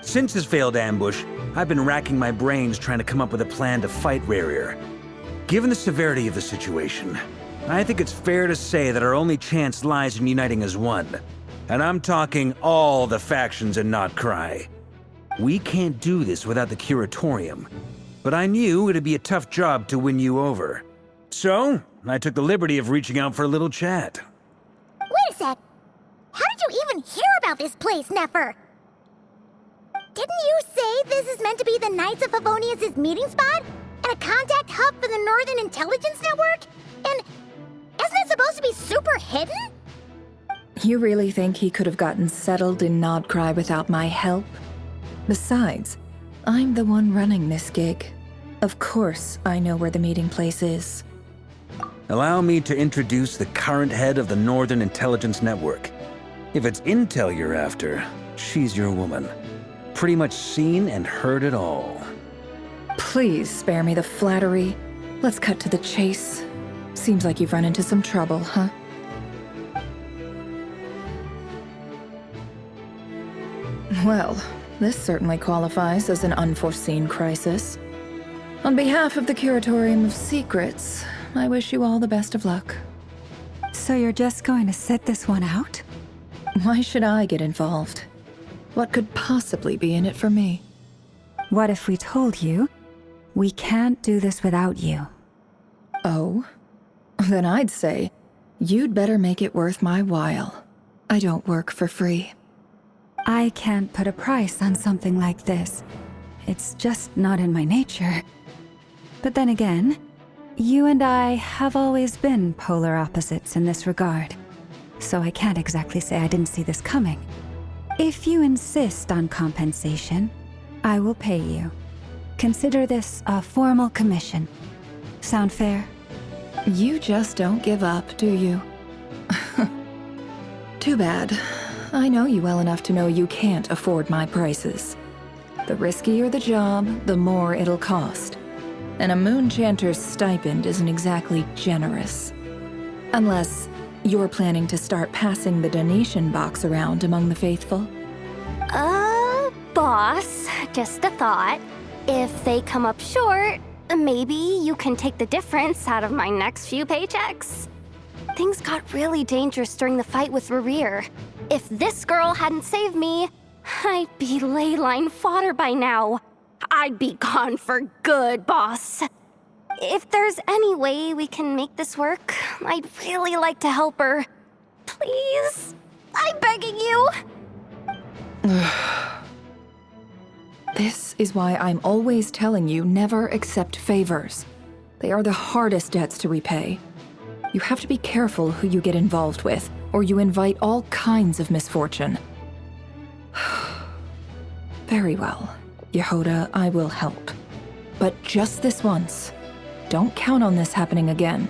Since his failed ambush, I've been racking my brains trying to come up with a plan to fight Rerir. Given the severity of the situation, I think it's fair to say that our only chance lies in uniting as one. And I'm talking all the factions in Notcry. We can't do this without the Curatorium, but I knew it'd be a tough job to win you over. So, I took the liberty of reaching out for a little chat. Wait a sec! How did you even hear about this place, Nefer? Didn't you say this is meant to be the Knights of Favonius' meeting spot? And a contact hub for the Northern Intelligence Network? And isn't it supposed to be super hidden? You really think he could have gotten settled in Nodcry without my help? Besides, I'm the one running this gig. Of course I know where the meeting place is. Allow me to introduce the current head of the Northern Intelligence Network. If it's intel you're after, she's your woman. Pretty much seen and heard it all. Please spare me the flattery. Let's cut to the chase. Seems like you've run into some trouble, huh? Well, this certainly qualifies as an unforeseen crisis. On behalf of the Curatorium of Secrets, I wish you all the best of luck. So you're just going to sit this one out? Why should I get involved? What could possibly be in it for me? What if we told you we can't do this without you? Oh? Then I'd say, you'd better make it worth my while. I don't work for free. I can't put a price on something like this. It's just not in my nature. But then again, you and I have always been polar opposites in this regard. So I can't exactly say I didn't see this coming. If you insist on compensation, I will pay you. Consider this a formal commission. Sound fair? You just don't give up, do you? Too bad. I know you well enough to know you can't afford my prices. The riskier the job, the more it'll cost. And a Moonchanter's stipend isn't exactly generous. Unless you're planning to start passing the donation box around among the faithful. Boss, just a thought. If they come up short, maybe you can take the difference out of my next few paychecks. Things got really dangerous during the fight with Rerir. If this girl hadn't saved me, I'd be ley line fodder by now. I'd be gone for good, boss. If there's any way we can make this work, I'd really like to help her. Please? I'm begging you. This is why I'm always telling you never accept favors. They are the hardest debts to repay. You have to be careful who you get involved with, or you invite all kinds of misfortune. Very well, Yehoda, I will help. But just this once. Don't count on this happening again.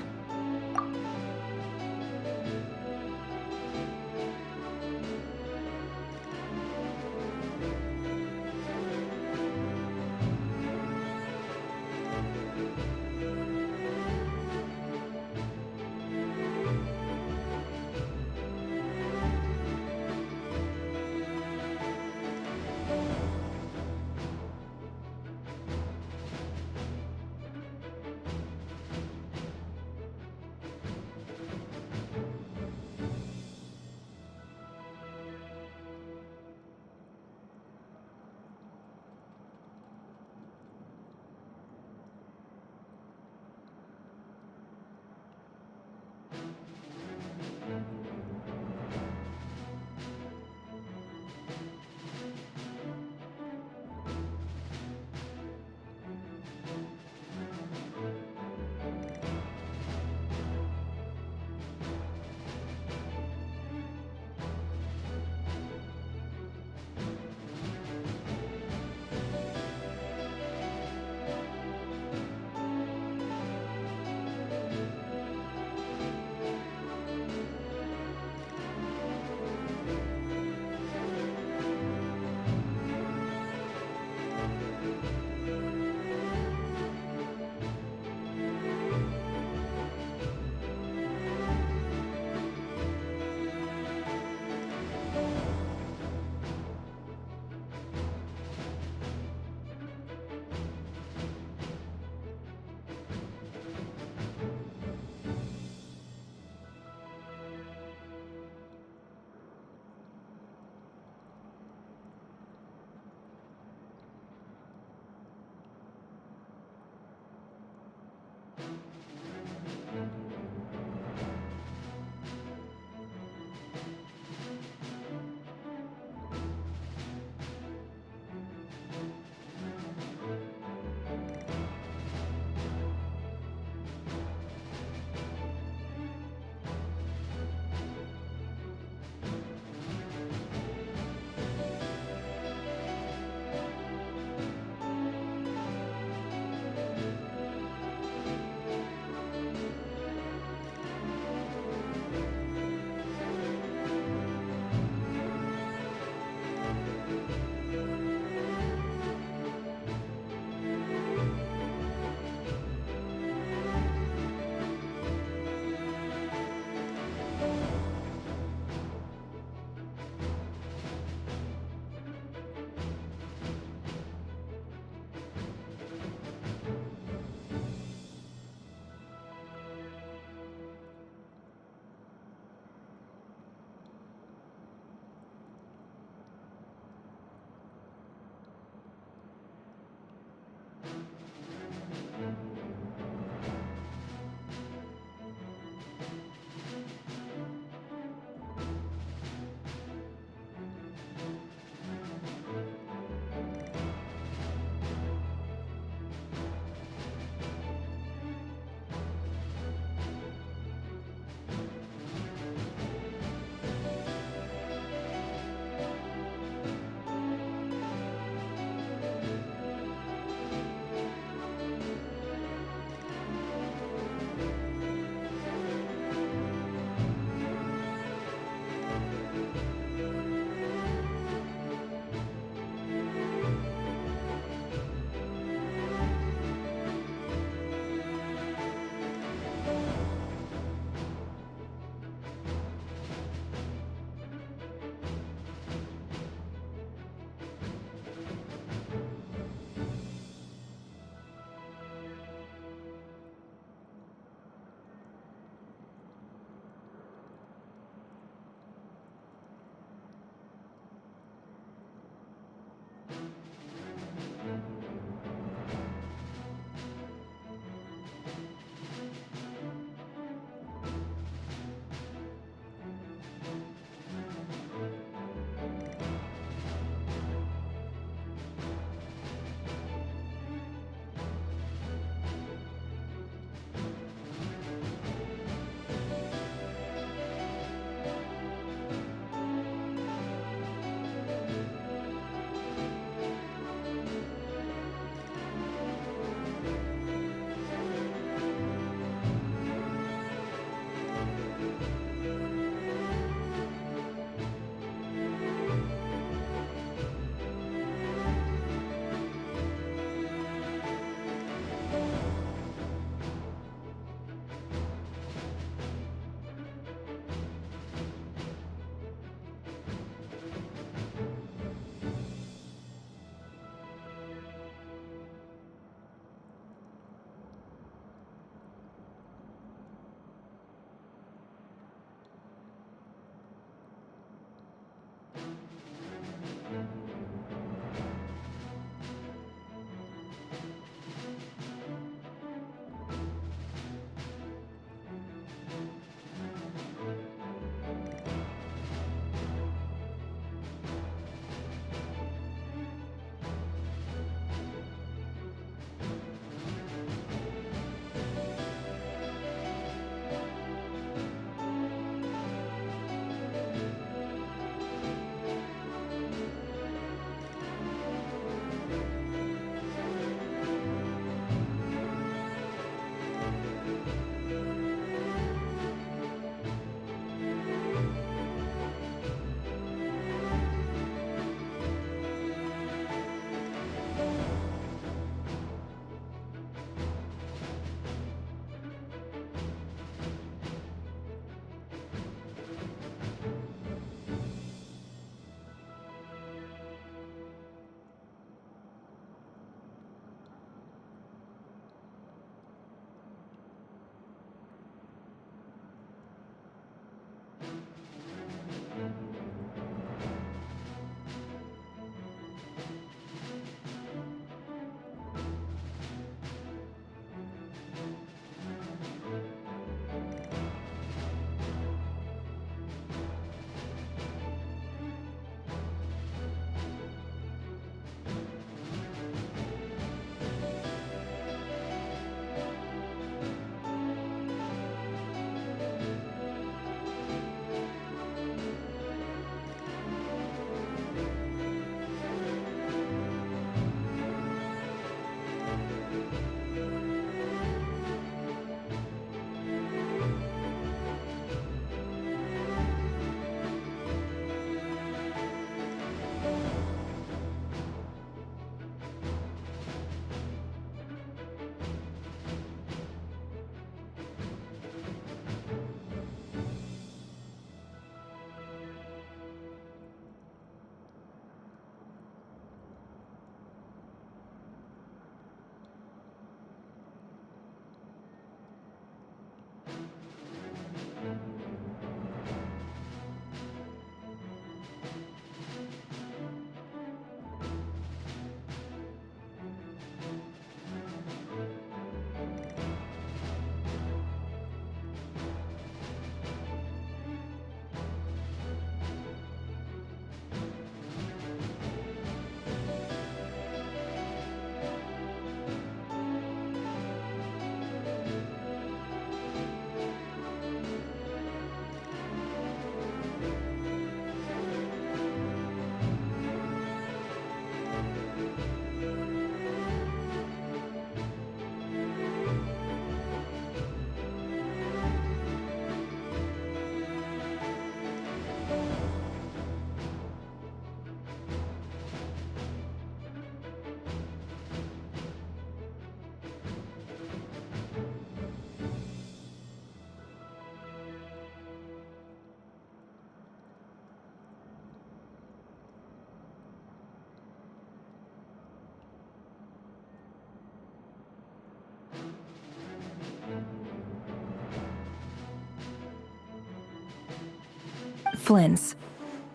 Flynn's.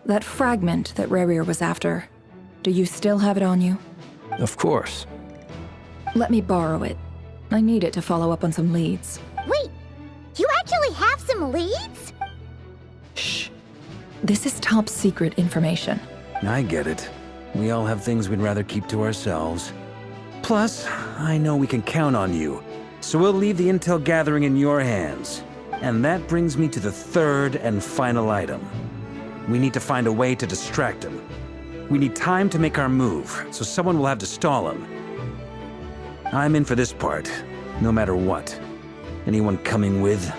That fragment that Rerir was after. Do you still have it on you? Of course. Let me borrow it. I need it to follow up on some leads. Wait, you actually have some leads? Shh. This is top secret information. I get it. We all have things we'd rather keep to ourselves. Plus, I know we can count on you, so we'll leave the intel gathering in your hands. And that brings me to the third and final item. We need to find a way to distract him. We need time to make our move, so someone will have to stall him. I'm in for this part, no matter what. Anyone coming with?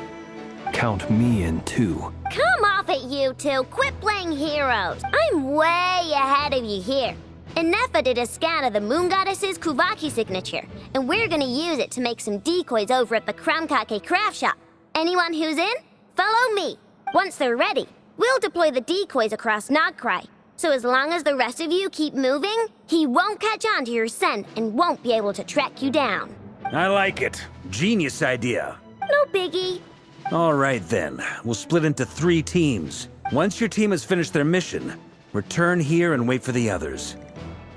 Count me in too. Come off it, you two. Quit playing heroes. I'm way ahead of you here. And Nefa did a scan of the Moon Goddess's Kuvaki signature, and we're gonna use it to make some decoys over at the Kramkake craft shop. Anyone who's in, follow me. Once they're ready, we'll deploy the decoys across Nogcry. So as long as the rest of you keep moving, he won't catch on to your scent and won't be able to track you down. I like it. Genius idea. No biggie. All right then, we'll split into 3 teams. Once your team has finished their mission, return here and wait for the others.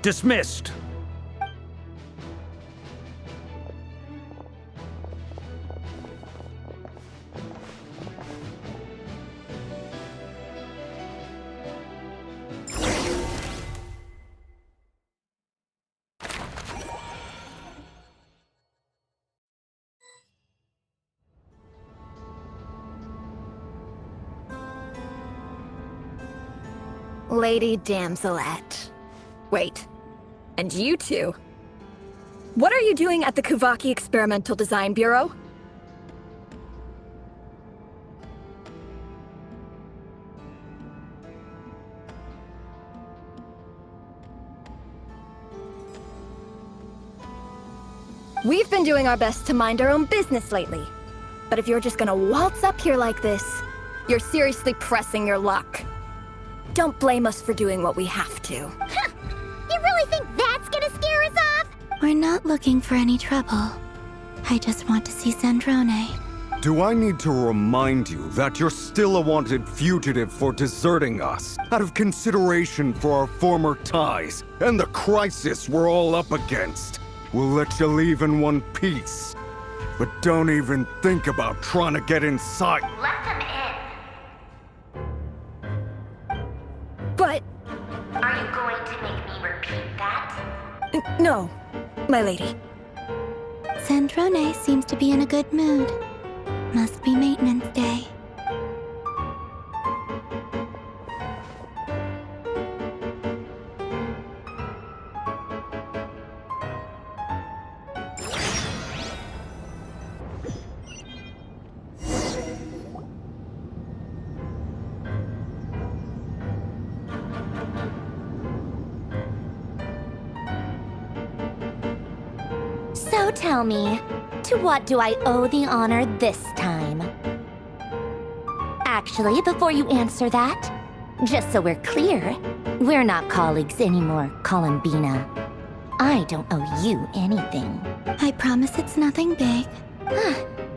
Dismissed! Lady Damselette. Wait, and you two? What are you doing at the Kuvaki Experimental Design Bureau? We've been doing our best to mind our own business lately. But if you're just gonna waltz up here like this, you're seriously pressing your luck. Don't blame us for doing what we have to. You really think that's gonna scare us off? We're not looking for any trouble. I just want to see Zandrone. Do I need to remind you that you're still a wanted fugitive for deserting us, out of consideration for our former ties and the crisis we're all up against? We'll let you leave in one piece. But don't even think about trying to get inside. Let them in. But... Are you going to make me repeat that? no, my lady. Zandrone seems to be in a good mood. Must be maintenance day. So tell me, to what do I owe the honor this time? Actually, before you answer that, just so we're clear, we're not colleagues anymore, Columbina. I don't owe you anything. I promise it's nothing big.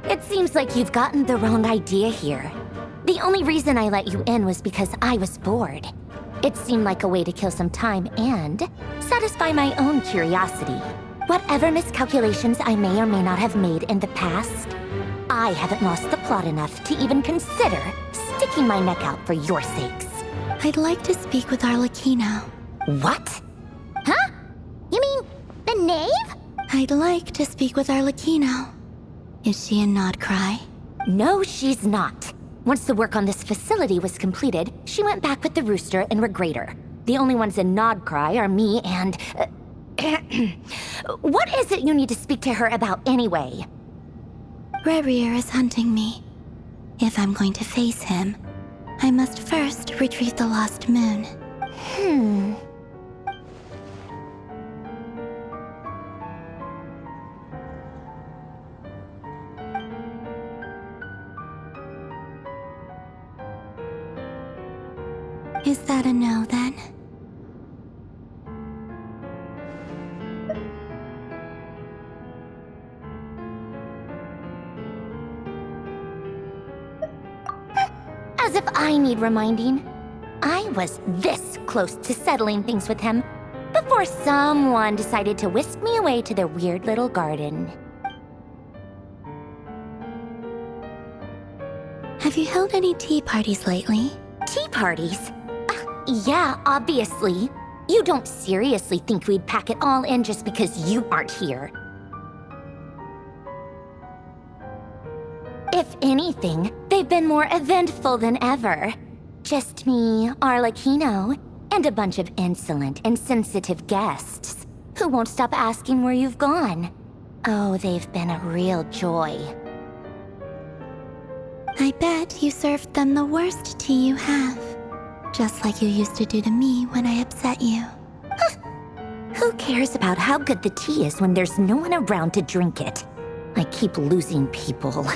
It seems like you've gotten the wrong idea here. The only reason I let you in was because I was bored. It seemed like a way to kill some time and satisfy my own curiosity. Whatever miscalculations I may or may not have made in the past, I haven't lost the plot enough to even consider sticking my neck out for your sakes. I'd like to speak with Arlecchino. What? Huh? You mean the knave? I'd like to speak with Arlecchino. Is she in Nodcry? No, she's not. Once the work on this facility was completed, she went back with the Rooster and Regrator. The only ones in Nodcry are me and... What is it you need to speak to her about anyway? Rerir is hunting me. If I'm going to face him, I must first retrieve the lost moon. Is that a no, then? As if I need reminding. I was this close to settling things with him before someone decided to whisk me away to their weird little garden. Have you held any tea parties lately? Tea parties? Yeah, obviously. You don't seriously think we'd pack it all in just because you aren't here. If anything, they've been more eventful than ever. Just me, Arlecchino, and a bunch of insolent and sensitive guests who won't stop asking where you've gone. Oh, they've been a real joy. I bet you served them the worst tea you have. Just like you used to do to me when I upset you. Who cares about how good the tea is when there's no one around to drink it? I keep losing people.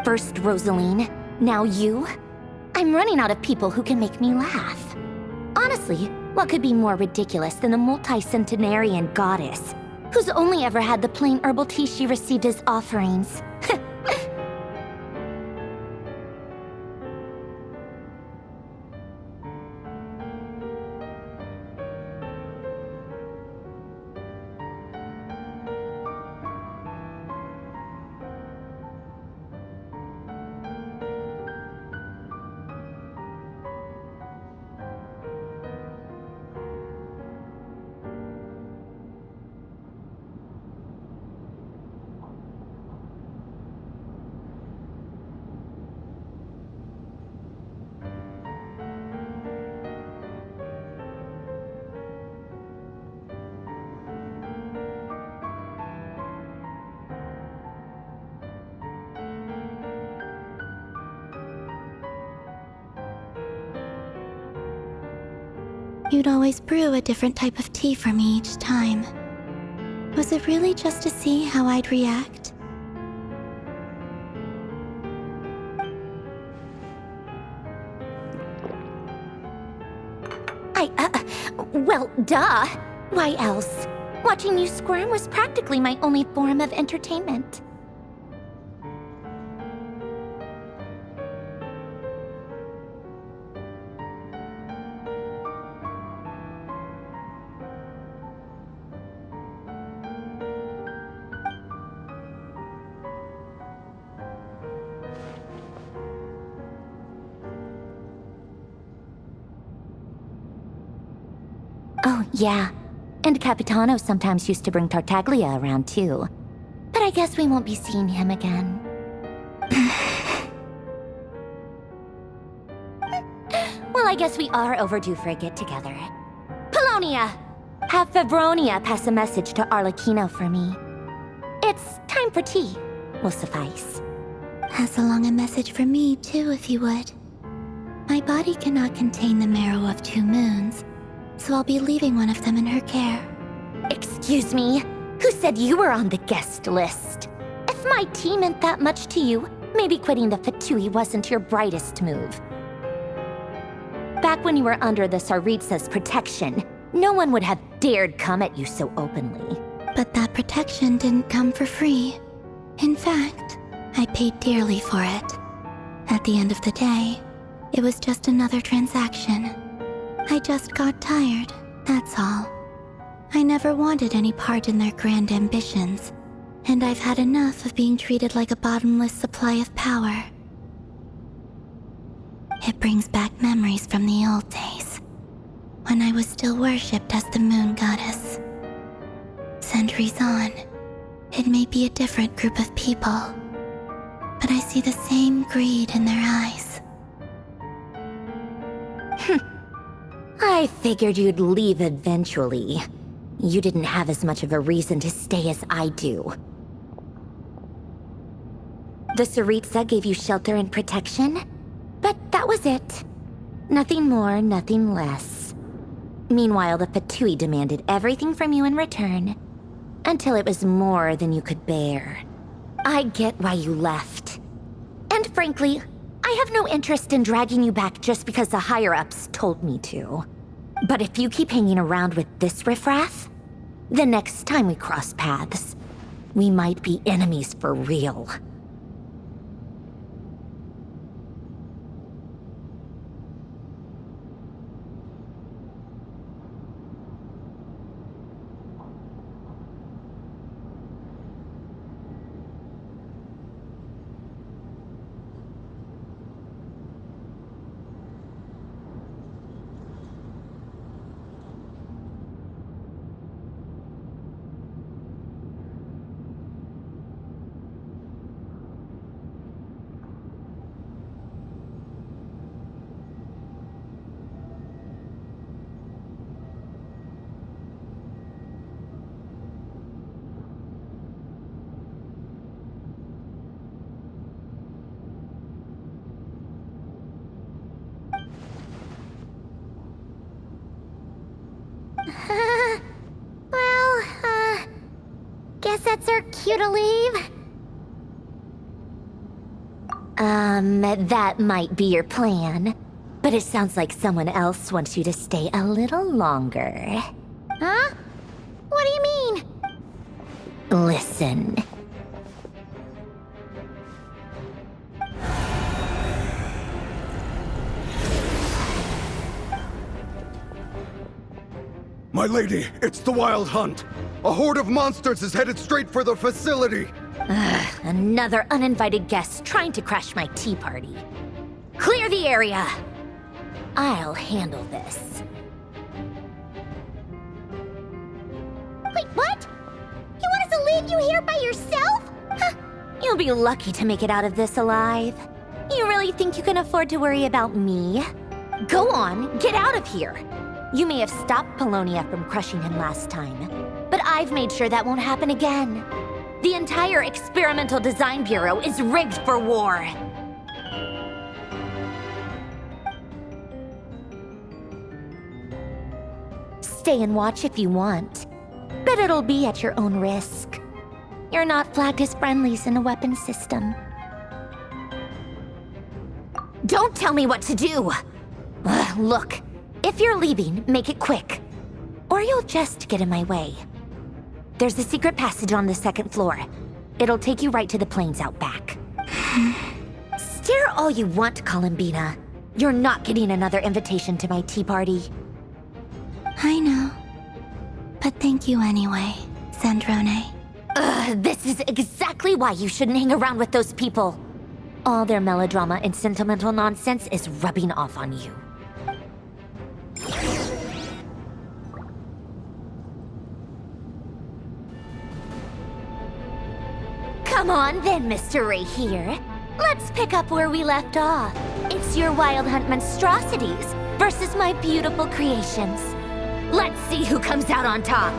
First Rosaline, now you? I'm running out of people who can make me laugh. Honestly, what could be more ridiculous than a multi-centenarian goddess who's only ever had the plain herbal tea she received as offerings? You'd always brew a different type of tea for me each time. Was it really just to see how I'd react? Well, duh. Why else? Watching you squirm was practically my only form of entertainment. Oh, yeah. And Capitano sometimes used to bring Tartaglia around, too. But I guess we won't be seeing him again. Well, I guess we are overdue for a get-together. Polonia! Have Fevronia pass a message to Arlecchino for me. It's time for tea. Will suffice. Pass along a message for me, too, if you would. My body cannot contain the marrow of 2 moons, so I'll be leaving one of them in her care. Excuse me? Who said you were on the guest list? If my tea meant that much to you, maybe quitting the Fatui wasn't your brightest move. Back when you were under the Tsaritsa's protection, no one would have dared come at you so openly. But that protection didn't come for free. In fact, I paid dearly for it. At the end of the day, it was just another transaction. I just got tired, that's all. I never wanted any part in their grand ambitions, and I've had enough of being treated like a bottomless supply of power. It brings back memories from the old days, when I was still worshipped as the moon goddess. Centuries on, it may be a different group of people, but I see the same greed in their eyes. I figured you'd leave eventually. You didn't have as much of a reason to stay as I do. The Tsaritsa gave you shelter and protection, but that was it. Nothing more, nothing less. Meanwhile, the Fatui demanded everything from you in return, until it was more than you could bear. I get why you left. And frankly, I have no interest in dragging you back just because the higher-ups told me to. But if you keep hanging around with this riffraff, the next time we cross paths, we might be enemies for real. you to leave? That might be your plan. But it sounds like someone else wants you to stay a little longer. Huh? What do you mean? Listen. My lady, it's the Wild Hunt. A horde of monsters is headed straight for the facility. Another uninvited guest trying to crash my tea party. Clear the area! I'll handle this. Wait, what? You want us to leave you here by yourself? Huh. You'll be lucky to make it out of this alive. You really think you can afford to worry about me? Go on, get out of here. You may have stopped Polonia from crushing him last time, but I've made sure that won't happen again. The entire Experimental Design Bureau is rigged for war. Stay and watch if you want, but it'll be at your own risk. You're not flagged as friendlies in the weapons system. Don't tell me what to do! Look, if you're leaving, make it quick, or you'll just get in my way. There's a secret passage on the second floor. It'll take you right to the plains out back. Stare all you want, Columbina. You're not getting another invitation to my tea party. I know. But thank you anyway, Sandrone. This is exactly why you shouldn't hang around with those people. All their melodrama and sentimental nonsense is rubbing off on you. Come on then, Mr. Ray here. Let's pick up where we left off. It's your Wild Hunt monstrosities versus my beautiful creations. Let's see who comes out on top.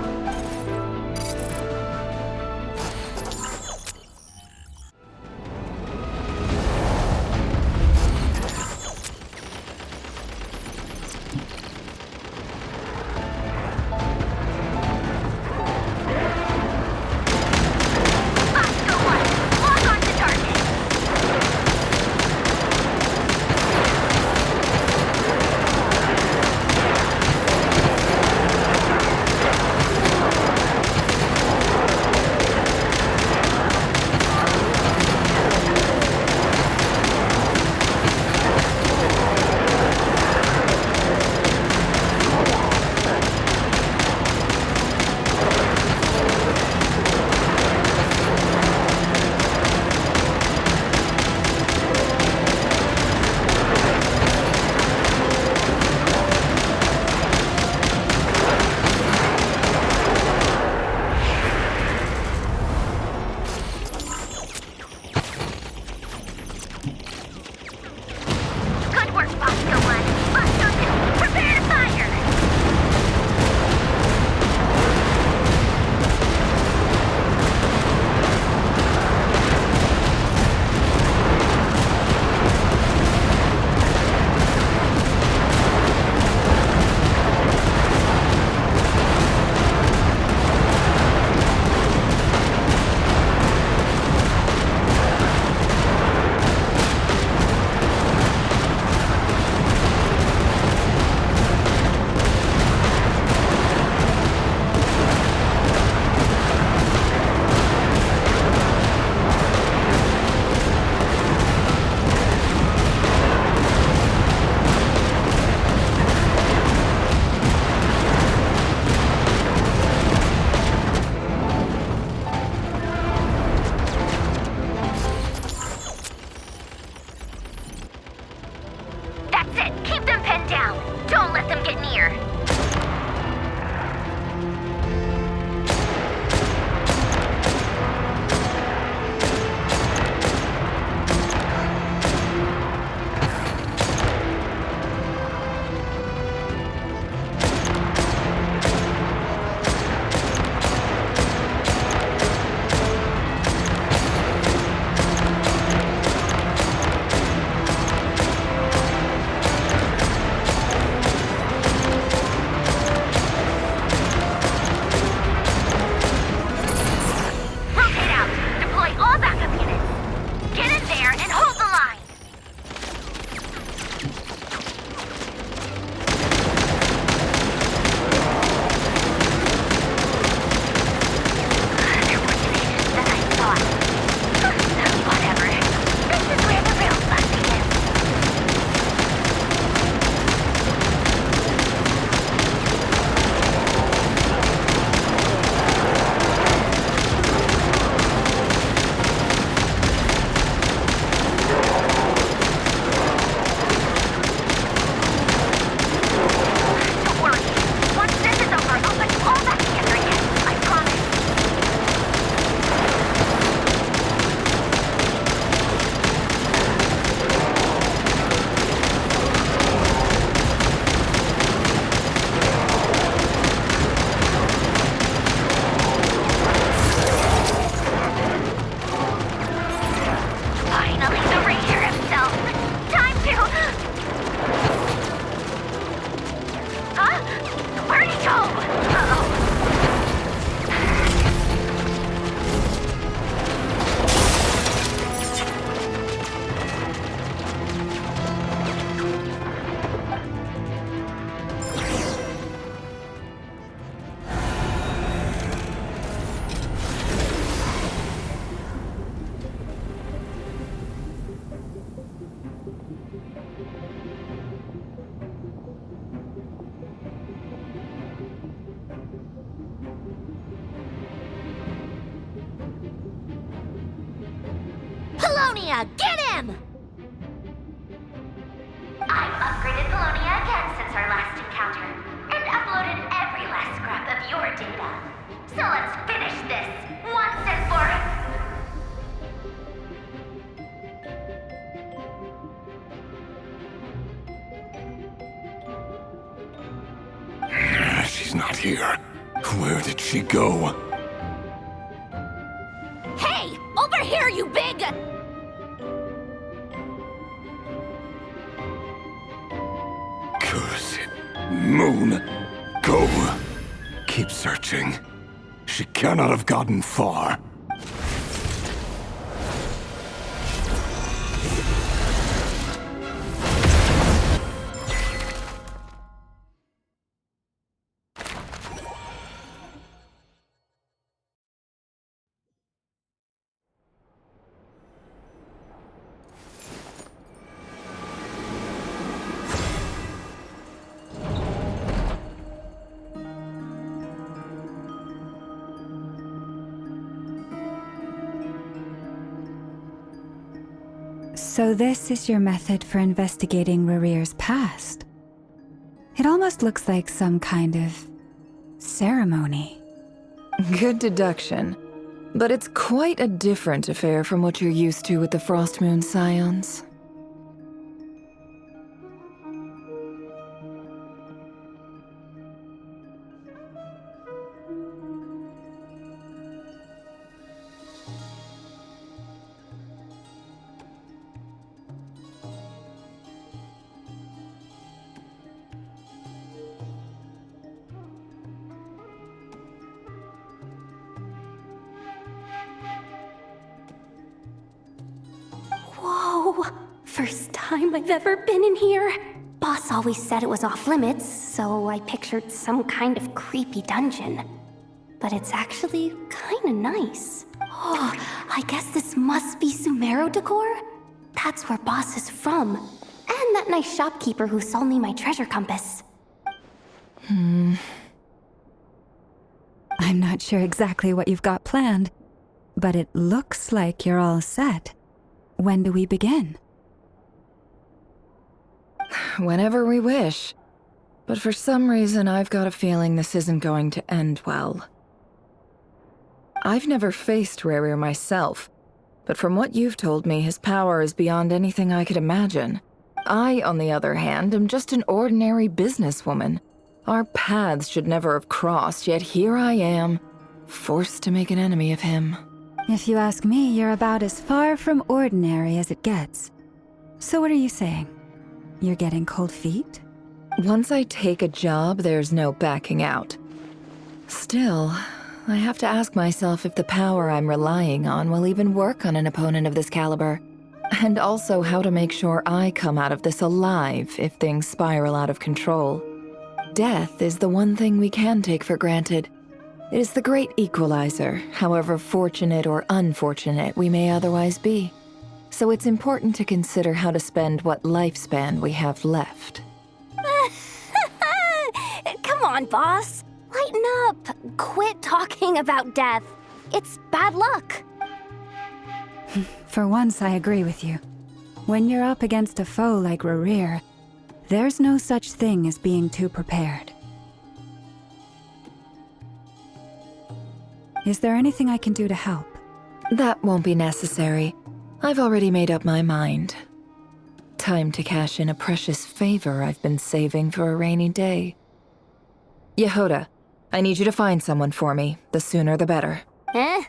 Where'd he go? Uh-oh. Polonia, get him! I've upgraded Polonia again since our last encounter, and uploaded every last scrap of your data. So let's finish this, once and for... She's not here. Where did she go? Hey! Over here, you big... Curse it. Moon. Go. Keep searching. She cannot have gotten far. So this is your method for investigating Rarir's past? It almost looks like some kind of ceremony. Good deduction. But it's quite a different affair from what you're used to with the Frost Moon Scions. Whoa! First time I've ever been in here. Boss always said it was off limits, so I pictured some kind of creepy dungeon. But it's actually kinda nice. Oh, I guess this must be Sumero decor? That's where Boss is from. And that nice shopkeeper who sold me my treasure compass. I'm not sure exactly what you've got planned, but it looks like you're all set. When do we begin? Whenever we wish. But for some reason, I've got a feeling this isn't going to end well. I've never faced Rarir myself, but from what you've told me, his power is beyond anything I could imagine. I, on the other hand, am just an ordinary businesswoman. Our paths should never have crossed, yet here I am, forced to make an enemy of him. If you ask me, you're about as far from ordinary as it gets. So what are you saying? You're getting cold feet? Once I take a job, there's no backing out. Still, I have to ask myself if the power I'm relying on will even work on an opponent of this caliber. And also how to make sure I come out of this alive if things spiral out of control. Death is the one thing we can take for granted. It is the great equalizer, however fortunate or unfortunate we may otherwise be. So it's important to consider how to spend what lifespan we have left. Come on, boss. Lighten up. Quit talking about death. It's bad luck. For once, I agree with you. When you're up against a foe like Rarir, there's no such thing as being too prepared. Is there anything I can do to help? That won't be necessary. I've already made up my mind. Time to cash in a precious favor I've been saving for a rainy day. Yehoda, I need you to find someone for me. The sooner the better. Eh?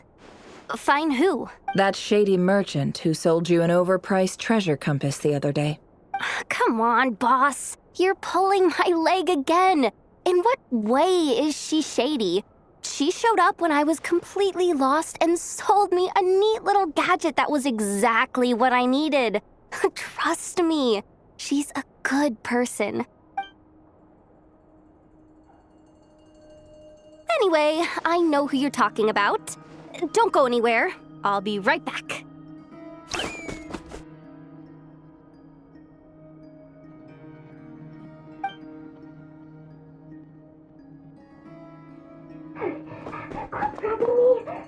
Find who? That shady merchant who sold you an overpriced treasure compass the other day. Come on, boss. You're pulling my leg again. In what way is she shady? She showed up when I was completely lost and sold me a neat little gadget that was exactly what I needed. Trust me, she's a good person. Anyway, I know who you're talking about. Don't go anywhere. I'll be right back.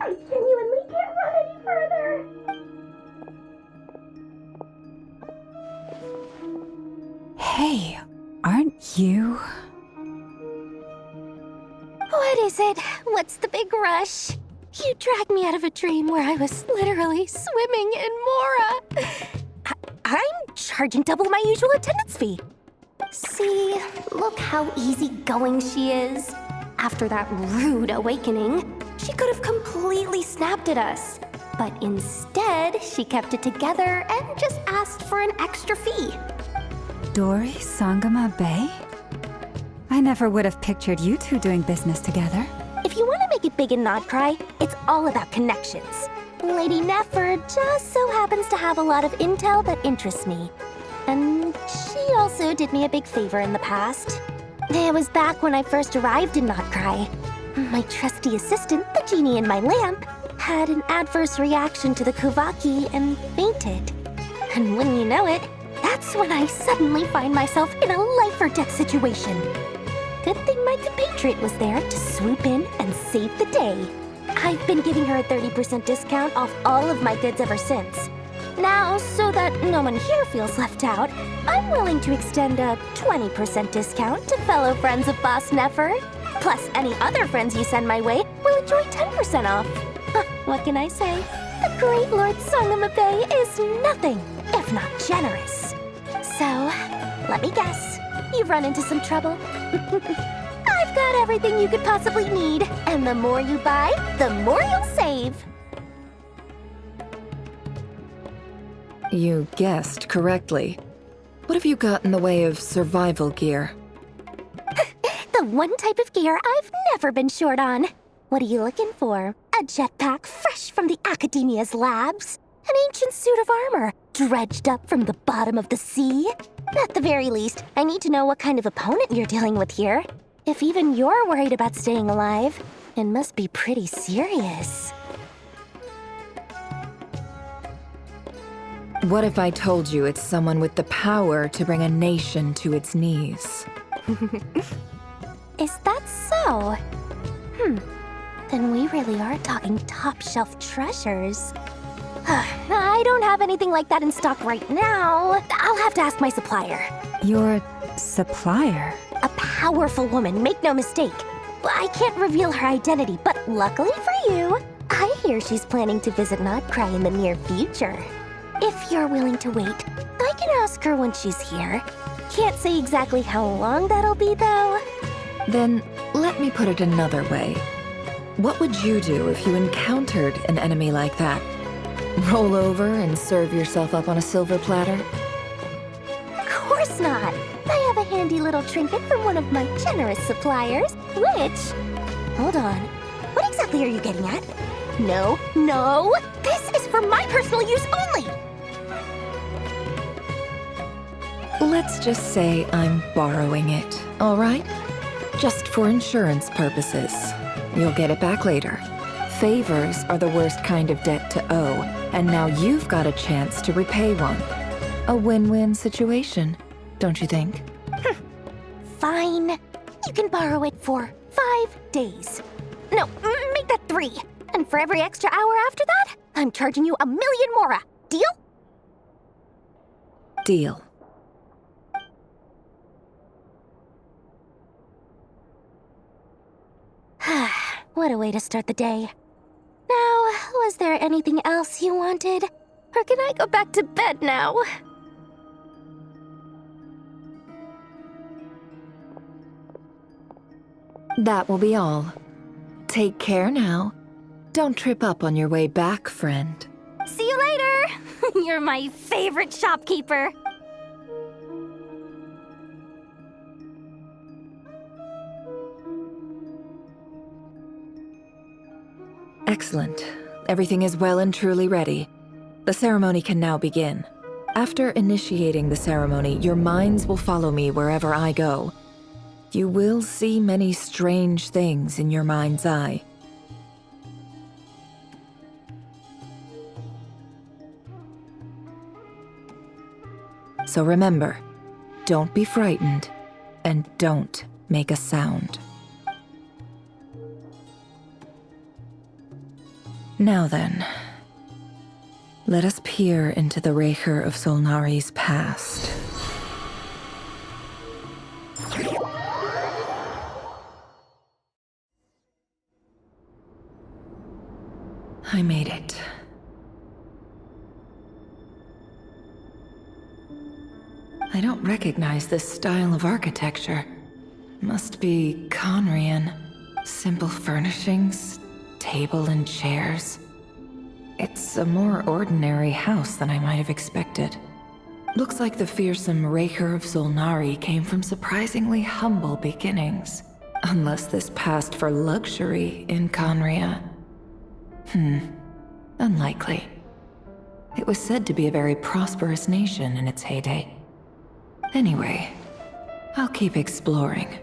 I genuinely can't run any further. Hey, aren't you? What is it? What's the big rush? You dragged me out of a dream where I was literally swimming in Mora. I'm charging double my usual attendance fee. See, look how easygoing she is. After that rude awakening, she could have completely snapped at us. But instead, she kept it together and just asked for an extra fee. Dori Sangama Bay? I never would have pictured you two doing business together. If you want to make it big and not cry, it's all about connections. Lady Nefer just so happens to have a lot of intel that interests me. And she also did me a big favor in the past. It was back when I first arrived in Not Cry. My trusty assistant, the genie in my lamp, had an adverse reaction to the Kuvaki and fainted. And wouldn't you know it, that's when I suddenly find myself in a life-or-death situation. Good thing my compatriot was there to swoop in and save the day. I've been giving her a 30% discount off all of my goods ever since. Now, so that no one here feels left out, I'm willing to extend a 20% discount to fellow friends of Boss Nefer. Plus, any other friends you send my way will enjoy 10% off. What can I say? The great Lord Sangamabe is nothing if not generous. So, let me guess. You've run into some trouble? I've got everything you could possibly need, and the more you buy, the more you'll save. You guessed correctly. What have you got in the way of survival gear? The one type of gear I've never been short on. What are you looking for? A jetpack fresh from the Academia's labs? An ancient suit of armor dredged up from the bottom of the sea? At the very least, I need to know what kind of opponent you're dealing with here. If even you're worried about staying alive, it must be pretty serious. What if I told you it's someone with the power to bring a nation to its knees? Is that so? Then we really are talking top-shelf treasures. I don't have anything like that in stock right now. I'll have to ask my supplier. Your supplier? A powerful woman, make no mistake. I can't reveal her identity, but luckily for you, I hear she's planning to visit Notcry in the near future. If you're willing to wait, I can ask her when she's here. Can't say exactly how long that'll be, though. Then, let me put it another way. What would you do if you encountered an enemy like that? Roll over and serve yourself up on a silver platter? Of course not. I have a handy little trinket from one of my generous suppliers, which... Hold on. What exactly are you getting at? No, no! This is for my personal use only! Let's just say I'm borrowing it, all right? Just for insurance purposes. You'll get it back later. Favors are the worst kind of debt to owe, and now you've got a chance to repay one. A win-win situation, don't you think? Fine. You can borrow it for 5 days. No, make that 3. And for every extra hour after that, I'm charging you 1,000,000 mora. Deal? Deal. What a way to start the day. Now, was there anything else you wanted? Or can I go back to bed now? That will be all. Take care now. Don't trip up on your way back, friend. See you later! You're my favorite shopkeeper. Excellent. Everything is well and truly ready. The ceremony can now begin. After initiating the ceremony, your minds will follow me wherever I go. You will see many strange things in your mind's eye. So remember, don't be frightened, and don't make a sound. Now then, let us peer into the Raker of Solnari's past. I made it. I don't recognize this style of architecture. Must be Conrian. Simple furnishings, table and chairs. It's a more ordinary house than I might have expected. Looks like the fearsome Raker of Solnari came from surprisingly humble beginnings. Unless this passed for luxury in Conria. Unlikely. It was said to be a very prosperous nation in its heyday. Anyway, I'll keep exploring.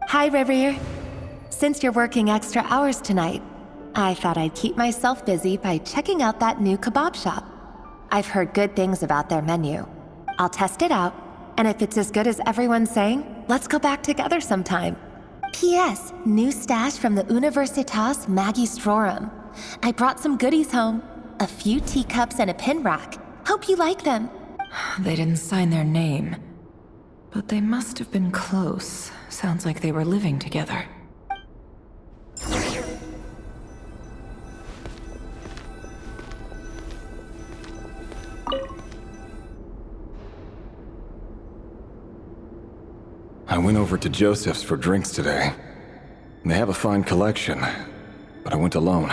Hi, Rivier. Since you're working extra hours tonight, I thought I'd keep myself busy by checking out that new kebab shop. I've heard good things about their menu. I'll test it out, and if it's as good as everyone's saying, let's go back together sometime. P.S. New stash from the Universitas Magistrorum. I brought some goodies home. A few teacups and a pin rack. Hope you like them. They didn't sign their name. But they must have been close. Sounds like they were living together. I went over to Joseph's for drinks today. They have a fine collection, but I went alone.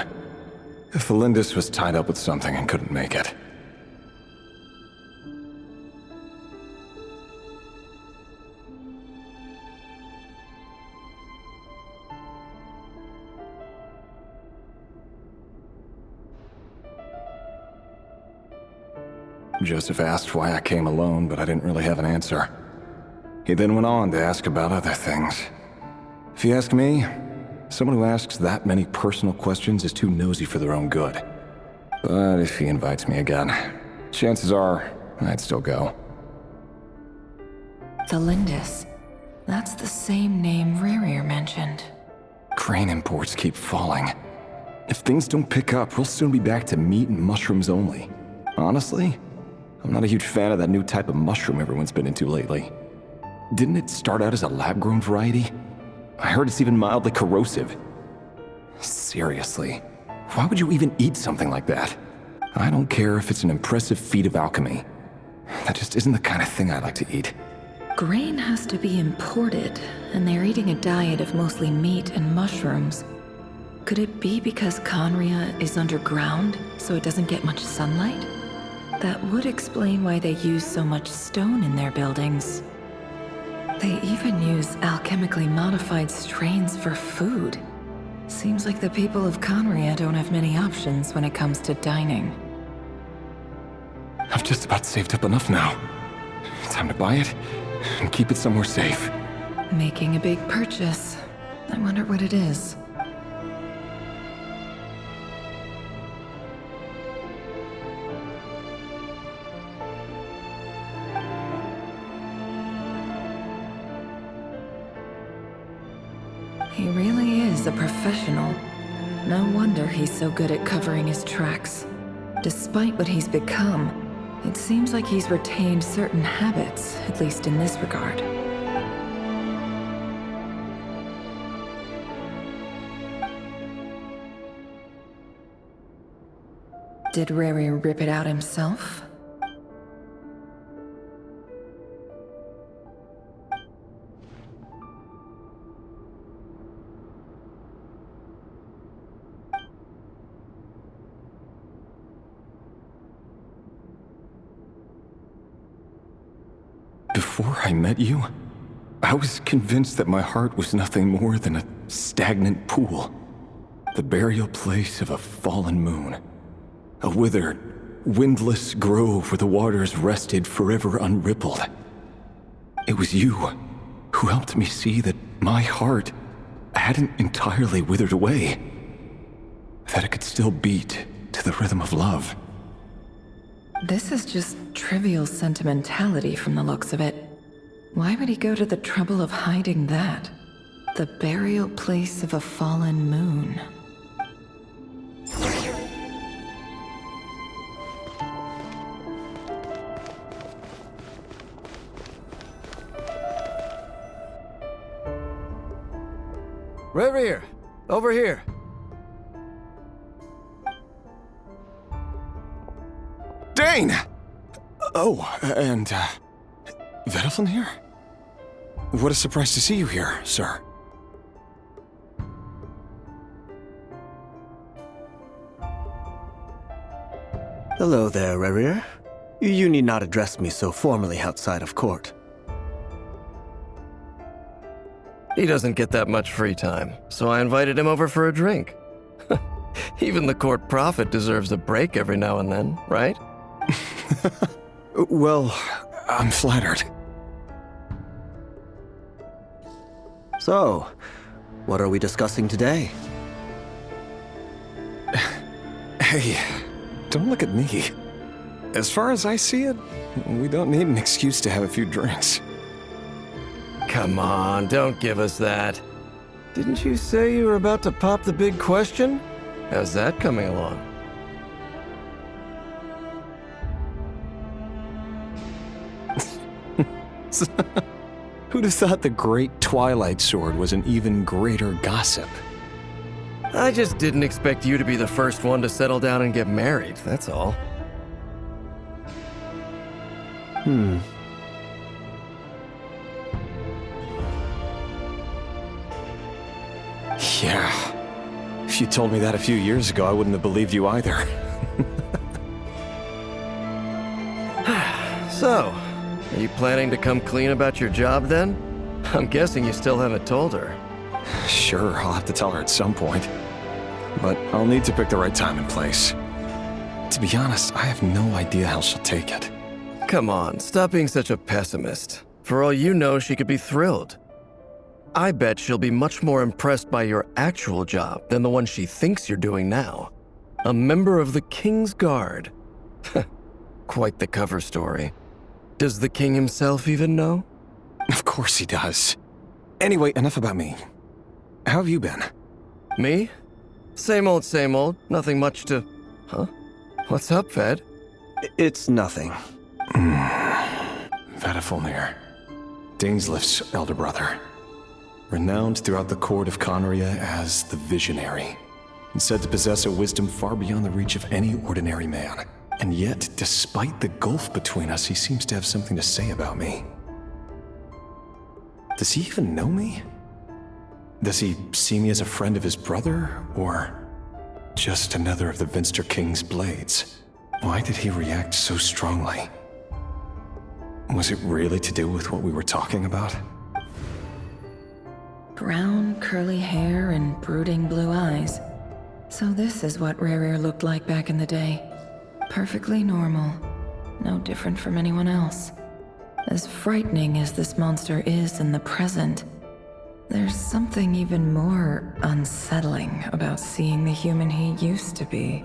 Felindis was tied up with something and couldn't make it. Joseph asked why I came alone, but I didn't really have an answer. He then went on to ask about other things. If you ask me, someone who asks that many personal questions is too nosy for their own good. But if he invites me again, chances are I'd still go. Felindis. That's the same name Rerir mentioned. Crane imports keep falling. If things don't pick up, we'll soon be back to meat and mushrooms only. Honestly, I'm not a huge fan of that new type of mushroom everyone's been into lately. Didn't it start out as a lab-grown variety? I heard it's even mildly corrosive. Seriously, Why would you even eat something like that? I don't care if it's an impressive feat of alchemy. That just isn't the kind of thing I like to eat. Grain has to be imported, and they're eating a diet of mostly meat and mushrooms. Could it be because Conria is underground, so it doesn't get much sunlight? That would explain why they use so much stone in their buildings. They even use alchemically modified strains for food. Seems like the people of Conria don't have many options when it comes to dining. I've just about saved up enough now. Time to buy it and keep it somewhere safe. Making a big purchase. I wonder what it is. He really is a professional. No wonder he's so good at covering his tracks. Despite what he's become, it seems like he's retained certain habits, at least in this regard. Did Rary rip it out himself? Before I met you, I was convinced that my heart was nothing more than a stagnant pool. The burial place of a fallen moon. A withered, windless grove where the waters rested forever unrippled. It was you who helped me see that my heart hadn't entirely withered away. That it could still beat to the rhythm of love. This is just trivial sentimentality from the looks of it. Why would he go to the trouble of hiding that? The burial place of a fallen moon. Reverie, over here. Dane! Oh, and, Vedaflin here? What a surprise to see you here, sir. Hello there, Rerir. You need not address me so formally outside of court. He doesn't get that much free time, so I invited him over for a drink. Even the court prophet deserves a break every now and then, right? Well, I'm flattered. So, what are we discussing today? Hey, don't look at me. As far as I see it, we don't need an excuse to have a few drinks. Come on, don't give us that. Didn't you say you were about to pop the big question? How's that coming along? Who'd have thought the Great Twilight Sword was an even greater gossip? I just didn't expect you to be the first one to settle down and get married, that's all. Yeah. If you told me that a few years ago, I wouldn't have believed you either. So, are you planning to come clean about your job then? I'm guessing you still haven't told her. Sure, I'll have to tell her at some point. But I'll need to pick the right time and place. To be honest, I have no idea how she'll take it. Come on, stop being such a pessimist. For all you know, she could be thrilled. I bet she'll be much more impressed by your actual job than the one she thinks you're doing now. A member of the King's Guard. Quite the cover story. Does the king himself even know? Of course he does. Anyway, enough about me. How have you been? Me? Same old, same old. Nothing much to... Huh? What's up, Ved? It's nothing. Vedaflin, Dainslift's elder brother. Renowned throughout the court of Conria as the Visionary. and said to possess a wisdom far beyond the reach of any ordinary man. And yet, despite the gulf between us, he seems to have something to say about me. Does he even know me? Does he see me as a friend of his brother, or just another of the Vinster King's blades? Why did he react so strongly? Was it really to do with what we were talking about? Brown, curly hair and brooding blue eyes. So this is what Rerir looked like back in the day. Perfectly normal. No different from anyone else. As frightening as this monster is in the present, there's something even more unsettling about seeing the human he used to be.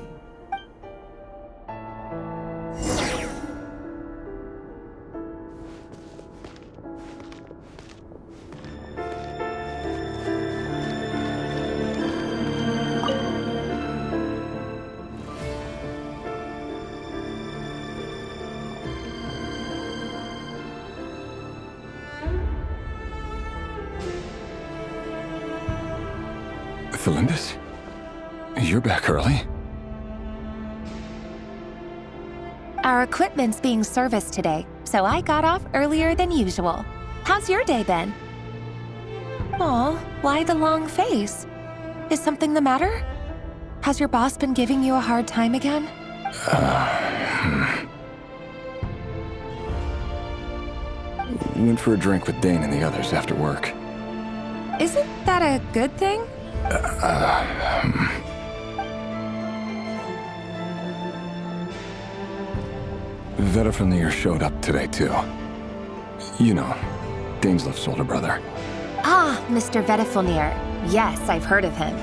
Felindus? You're back early? Our equipment's being serviced today, so I got off earlier than usual. How's your day been? Aw, why the long face? Is something the matter? Has your boss been giving you a hard time again? Went for a drink with Dane and the others after work. Isn't that a good thing? Vedifnir showed up today, too. You know, Daneslif's older brother. Ah, Mr. Vedifnir. Yes, I've heard of him.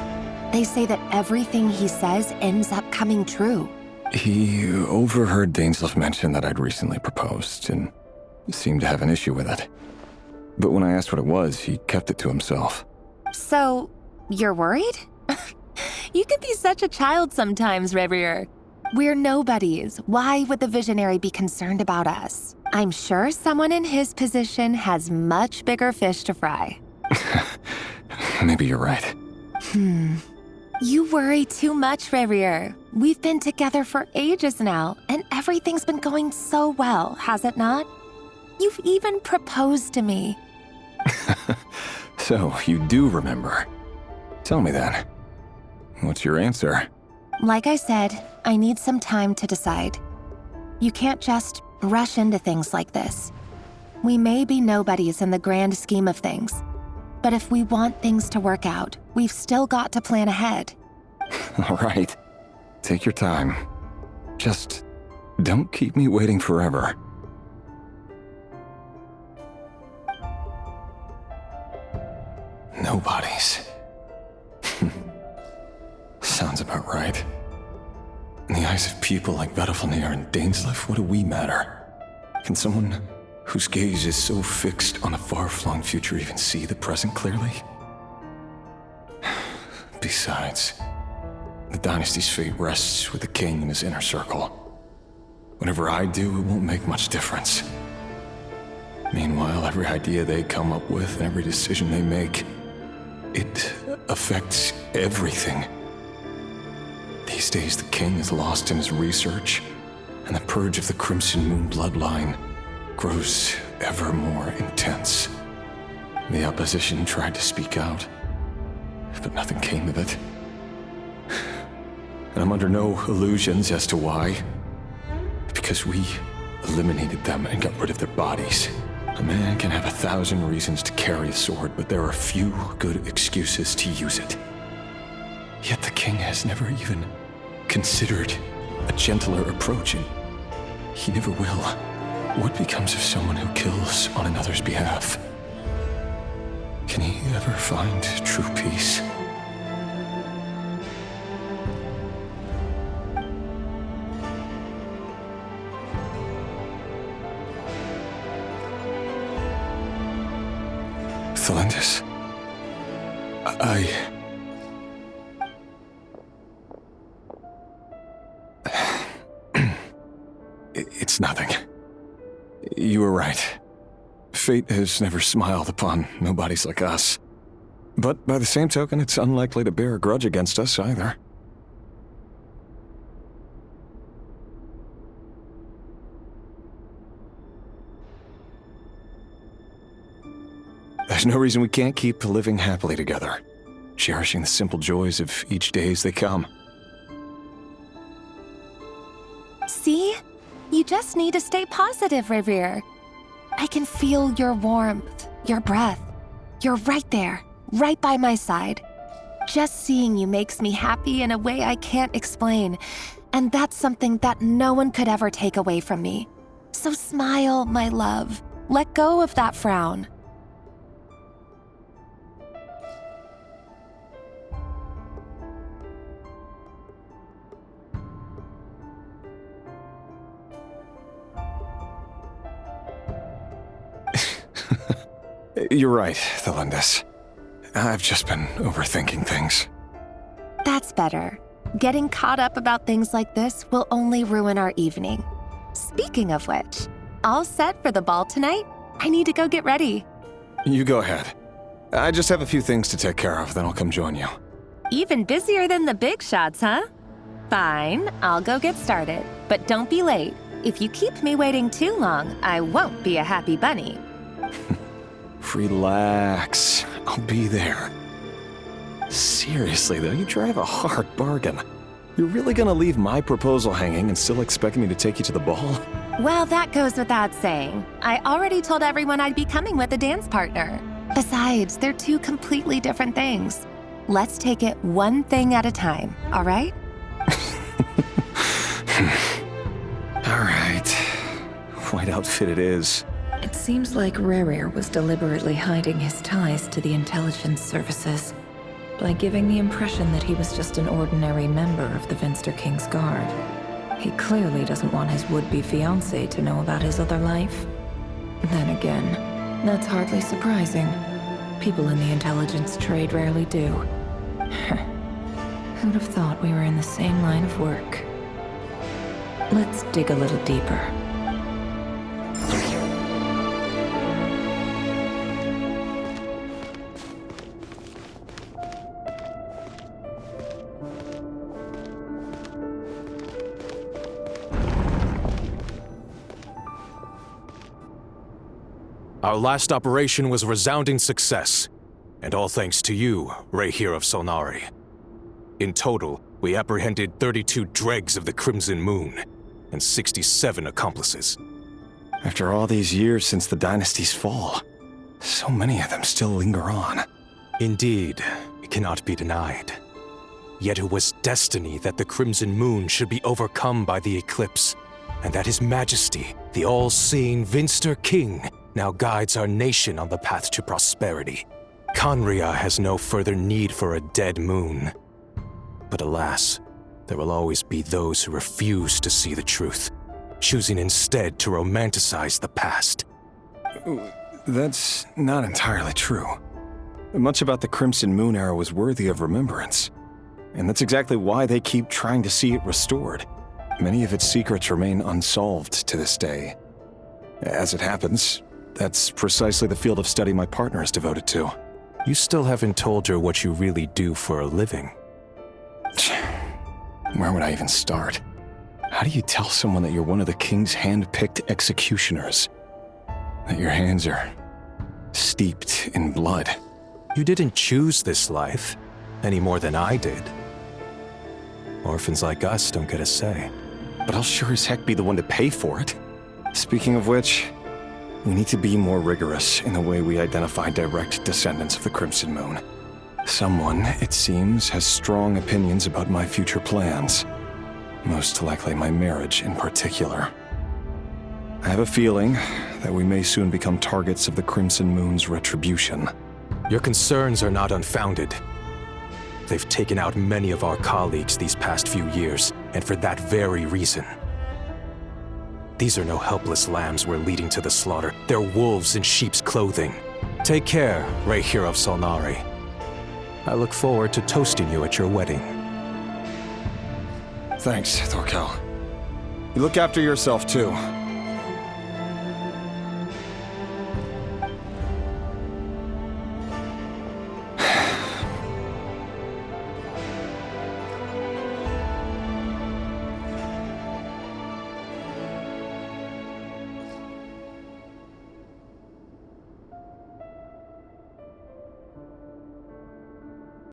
They say that everything he says ends up coming true. He overheard Daneslif mention that I'd recently proposed, and seemed to have an issue with it. But when I asked what it was, he kept it to himself. So, you're worried? You can be such a child sometimes, Rerir. We're nobodies. Why would the Visionary be concerned about us? I'm sure someone in his position has much bigger fish to fry. Maybe you're right. You worry too much, Rerir. We've been together for ages now, and everything's been going so well, has it not? You've even proposed to me. So, you do remember. Tell me then. What's your answer? Like I said, I need some time to decide. You can't just rush into things like this. We may be nobodies in the grand scheme of things, but if we want things to work out, we've still got to plan ahead. All right. Take your time. Just don't keep me waiting forever. Nobodies. Sounds about right. In the eyes of people like Vedifnir and Daneslif, what do we matter? Can someone whose gaze is so fixed on a far-flung future even see the present clearly? Besides, the dynasty's fate rests with the king and his inner circle. Whatever I do, it won't make much difference. Meanwhile, every idea they come up with and every decision they make, it affects everything. These days, the king is lost in his research, and the purge of the Crimson Moon bloodline grows ever more intense. The opposition tried to speak out, but nothing came of it. And I'm under no illusions as to why. Because we eliminated them and got rid of their bodies. A man can have 1,000 reasons to carry a sword, but there are few good excuses to use it. Yet the king has never even considered a gentler approach, and he never will. What becomes of someone who kills on another's behalf? Can he ever find true peace? Felindus, It's nothing. You were right. Fate has never smiled upon nobodies like us. But by the same token, it's unlikely to bear a grudge against us either. There's no reason we can't keep living happily together, cherishing the simple joys of each day as they come. See? You just need to stay positive, Revere. I can feel your warmth, your breath. You're right there, right by my side. Just seeing you makes me happy in a way I can't explain, and that's something that no one could ever take away from me. So smile, my love. Let go of that frown. You're right, Thelindis. I've just been overthinking things. That's better. Getting caught up about things like this will only ruin our evening. Speaking of which, all set for the ball tonight? I need to go get ready. You go ahead. I just have a few things to take care of, then I'll come join you. Even busier than the big shots, huh? Fine, I'll go get started. But don't be late. If you keep me waiting too long, I won't be a happy bunny. Relax. I'll be there. Seriously, though, you drive a hard bargain. You're really gonna leave my proposal hanging and still expect me to take you to the ball? Well, that goes without saying. I already told everyone I'd be coming with a dance partner. Besides, they're two completely different things. Let's take it one thing at a time, all right? All right. White outfit it is. It seems like Rerir was deliberately hiding his ties to the intelligence services by giving the impression that he was just an ordinary member of the Vinster King's Guard. He clearly doesn't want his would-be fiancée to know about his other life. Then again, that's hardly surprising. People in the intelligence trade rarely do. Who'd have thought we were in the same line of work? Let's dig a little deeper. Our last operation was a resounding success, and all thanks to you, Rehir of Solnari. In total, we apprehended 32 dregs of the Crimson Moon, and 67 accomplices. After all these years since the dynasty's fall, so many of them still linger on. Indeed, it cannot be denied. Yet it was destiny that the Crimson Moon should be overcome by the eclipse, and that His Majesty, the all-seeing Vinster King, now guides our nation on the path to prosperity. Conria has no further need for a dead moon. But alas, there will always be those who refuse to see the truth, choosing instead to romanticize the past. That's not entirely true. Much about the Crimson Moon era was worthy of remembrance, and that's exactly why they keep trying to see it restored. Many of its secrets remain unsolved to this day. As it happens, that's precisely the field of study my partner is devoted to. You still haven't told her what you really do for a living. Where would I even start? How do you tell someone that you're one of the king's hand-picked executioners? That your hands are steeped in blood? You didn't choose this life, any more than I did. Orphans like us don't get a say. But I'll sure as heck be the one to pay for it. Speaking of which, we need to be more rigorous in the way we identify direct descendants of the Crimson Moon. Someone, it seems, has strong opinions about my future plans. Most likely my marriage in particular. I have a feeling that we may soon become targets of the Crimson Moon's retribution. Your concerns are not unfounded. They've taken out many of our colleagues these past few years, and for that very reason. These are no helpless lambs we're leading to the slaughter. They're wolves in sheep's clothing. Take care, Rehir of Solnari. I look forward to toasting you at your wedding. Thanks, Thorkel. You look after yourself, too.